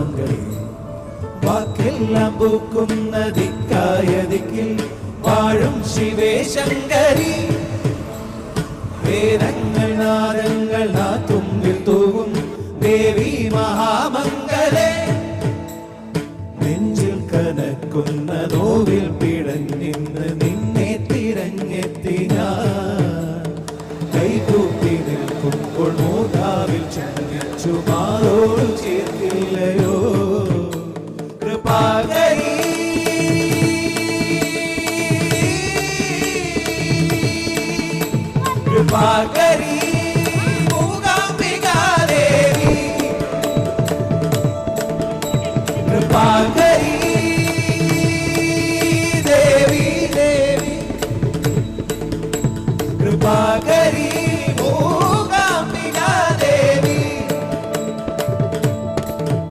മഹാമംഗളി വാക്കെല്ലാം പൂക്കുന്ന ദിക്കായ ദിക്കിൽ വാഴും ശിവേ ശങ്കരി വേദങ്ങൾ നാദങ്ങൾ തുമ്പിൽ തൂവും ദേവി മഹാമംഗളേ നെഞ്ചിൽ കനക്കുന്ന നോവിൽ പിടഞ്ഞിന്ന് നിന്നെ തിരഞ്ഞെത്തി ഞാൻ കൈകൂപ്പി നിൽക്കുമ്പോൾ മോതാവിൽ ചുമച്ചു മാറോട് ചേർത്തില്ലയോ കൃപാകരി കൃപാകരി മൂകാംബികാ ദേവി കൃപാകരി